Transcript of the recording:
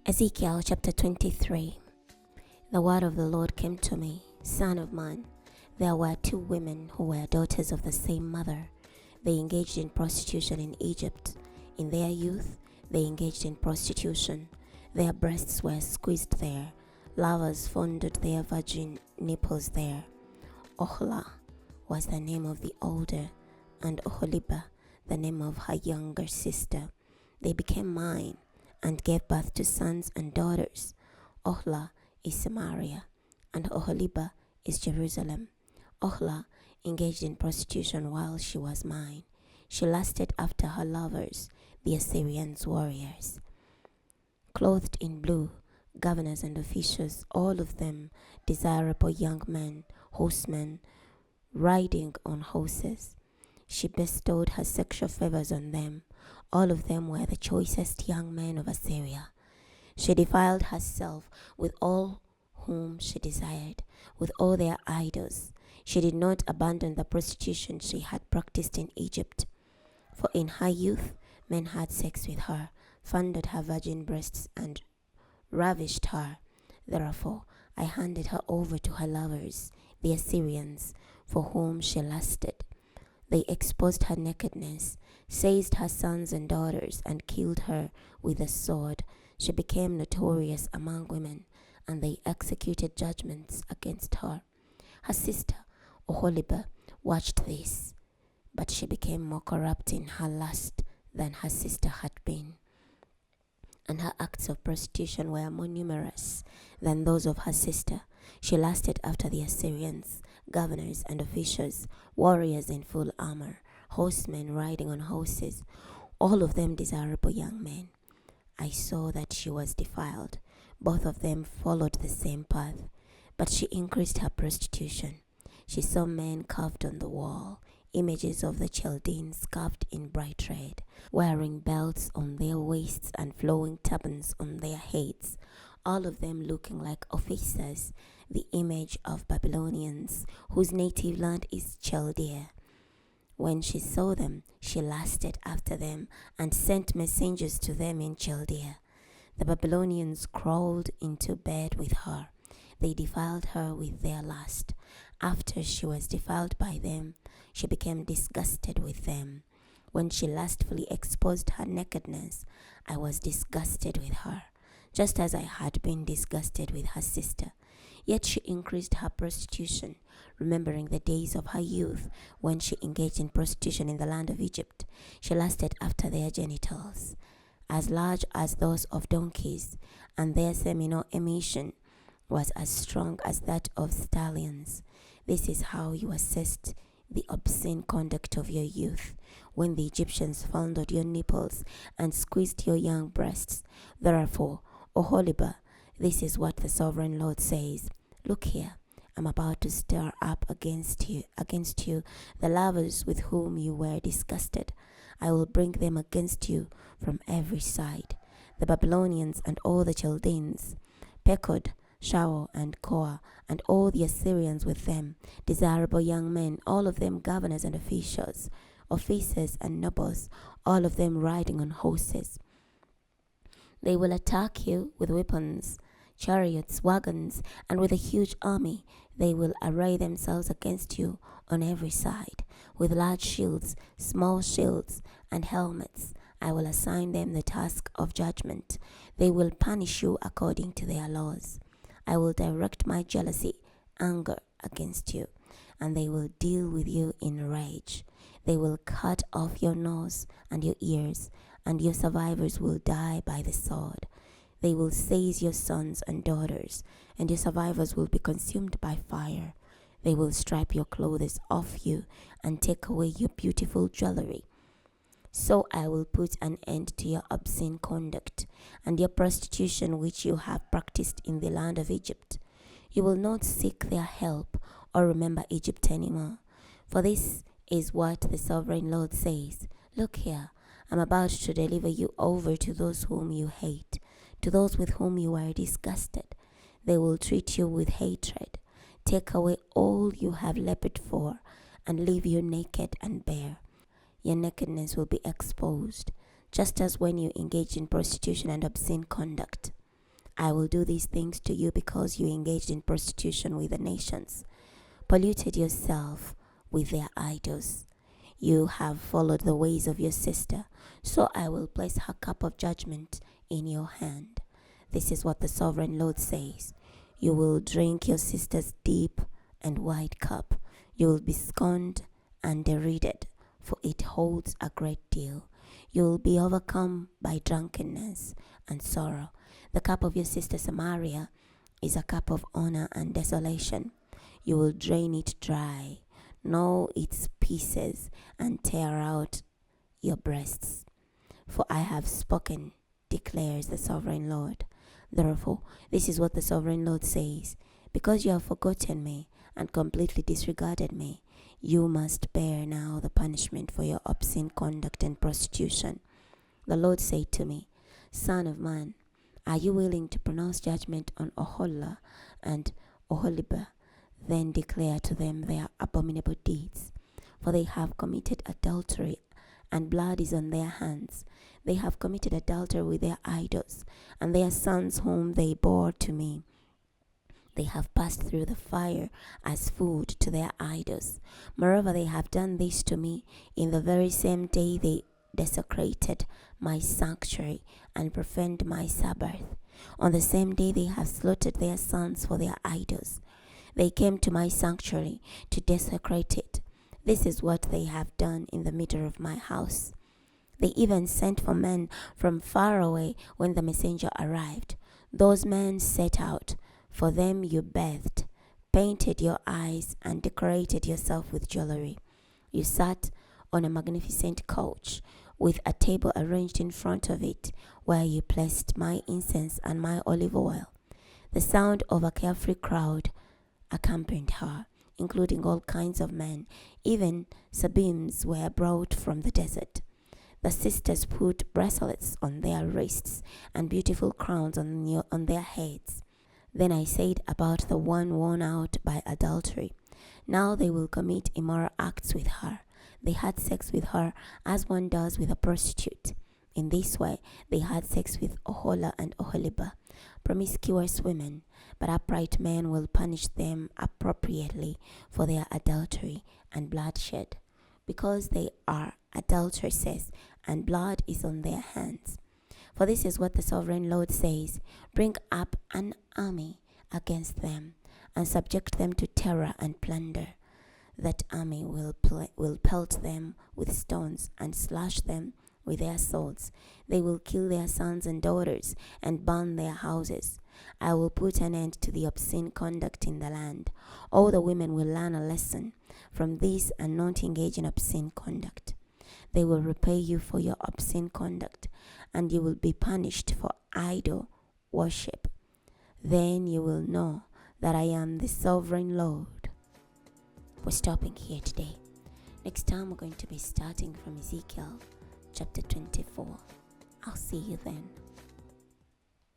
Ezekiel chapter 23. The word of the Lord came to me, Son of man, there were two women who were daughters of the same mother. They engaged in prostitution in Egypt. In their youth, they engaged in prostitution. Their breasts were squeezed there. Lovers fondled their virgin nipples there. Oholah was the name of the older, and Oholibah the name of her younger sister. They became mine and gave birth to sons and daughters. Oholah is Samaria, and Oholibah is Jerusalem. Oholah engaged in prostitution while she was mine. She lusted after her lovers, the Assyrians warriors. Clothed in blue, governors and officials, all of them desirable young men, horsemen, riding on horses. She bestowed her sexual favors on them. All of them were the choicest young men of Assyria. She defiled herself with all whom she desired, with all their idols. She did not abandon the prostitution she had practiced in Egypt. For in her youth, men had sex with her, fondled her virgin breasts, and ravished her. Therefore, I handed her over to her lovers, the Assyrians, for whom she lusted. They exposed her nakedness, seized her sons and daughters, and killed her with the sword. She became notorious among women, and they executed judgments against her. Her sister, Oholibah, watched this, but she became more corrupt in her lust than her sister had been, and her acts of prostitution were more numerous than those of her sister. She lusted after the Assyrians, governors and officials, warriors in full armor, horsemen riding on horses, all of them desirable young men. I saw that she was defiled. Both of them followed the same path, but she increased her prostitution. She saw men carved on the wall, images of the Chaldeans carved in bright red, wearing belts on their waists and flowing turbans on their heads, all of them looking like officers, the image of Babylonians, whose native land is Chaldea. When she saw them, she lusted after them and sent messengers to them in Chaldea. The Babylonians crawled into bed with her. They defiled her with their lust. After she was defiled by them, she became disgusted with them. When she lustfully exposed her nakedness, I was disgusted with her, just as I had been disgusted with her sister. Yet she increased her prostitution, remembering the days of her youth when she engaged in prostitution in the land of Egypt. She lusted after their genitals, as large as those of donkeys, and their seminal emission was as strong as that of stallions. This is how you assessed the obscene conduct of your youth, when the Egyptians fondled your nipples and squeezed your young breasts. Therefore, Oholibah, this is what the sovereign Lord says. Look here, I'm about to stir up against you the lovers with whom you were disgusted. I will bring them against you from every side, the Babylonians and all the Chaldeans, Pekod, Shao and Koa, and all the Assyrians with them, desirable young men, all of them governors and officials, officers and nobles, all of them riding on horses. They will attack you with weapons, chariots, wagons, and with a huge army. They will array themselves against you on every side, with large shields, small shields, and helmets. I will assign them the task of judgment. They will punish you according to their laws. I will direct my jealousy, anger against you, and they will deal with you in rage. They will cut off your nose and your ears, and your survivors will die by the sword. They will seize your sons and daughters, and your survivors will be consumed by fire. They will strip your clothes off you and take away your beautiful jewelry. So I will put an end to your obscene conduct and your prostitution which you have practiced in the land of Egypt. You will not seek their help or remember Egypt anymore. For this is what the sovereign Lord says. Look here, I'm about to deliver you over to those whom you hate, to those with whom you are disgusted. They will treat you with hatred, take away all you have labored for, and leave you naked and bare. Your nakedness will be exposed, just as when you engage in prostitution and obscene conduct. I will do these things to you because you engaged in prostitution with the nations, polluted yourself with their idols. You have followed the ways of your sister, so I will place her cup of judgment in your hand. This is what the sovereign Lord says. You will drink your sister's deep and wide cup. You will be scorned and derided, for it holds a great deal. You will be overcome by drunkenness and sorrow. The cup of your sister Samaria is a cup of honor and desolation. You will drain it dry, gnaw its pieces, and tear out your breasts. For I have spoken, declares the sovereign Lord. Therefore, this is what the sovereign Lord says. Because you have forgotten me and completely disregarded me, you must bear now the punishment for your obscene conduct and prostitution. The Lord said to me, Son of man, are you willing to pronounce judgment on Oholah and Oholibah? Then declare to them their abominable deeds. For they have committed adultery, and blood is on their hands. They have committed adultery with their idols, and their sons whom they bore to me. They have passed through the fire as food to their idols. Moreover, they have done this to me in the very same day they desecrated my sanctuary and profaned my Sabbath. On the same day they have slaughtered their sons for their idols. They came to my sanctuary to desecrate it. This is what they have done in the middle of my house. They even sent for men from far away when the messenger arrived. Those men set out. For them you bathed, painted your eyes, and decorated yourself with jewelry. You sat on a magnificent couch with a table arranged in front of it, where you placed my incense and my olive oil. The sound of a carefree crowd accompanied her, including all kinds of men. Even Sabims were brought from the desert. The sisters put bracelets on their wrists and beautiful crowns on their heads. Then I said about the one worn out by adultery, now they will commit immoral acts with her. They had sex with her as one does with a prostitute. In this way, they had sex with Oholah and Oholibah, promiscuous women, but upright men will punish them appropriately for their adultery and bloodshed, because they are adulteresses and blood is on their hands. For this is what the sovereign Lord says, bring up an army against them and subject them to terror and plunder. That army will pelt them with stones and slash them with their swords. They will kill their sons and daughters and burn their houses. I will put an end to the obscene conduct in the land. All the women will learn a lesson from this and not engage in obscene conduct. They will repay you for your obscene conduct, and you will be punished for idol worship. Then you will know that I am the sovereign Lord. We're stopping here today. Next time we're going to be starting from Ezekiel chapter 24. I'll see you then.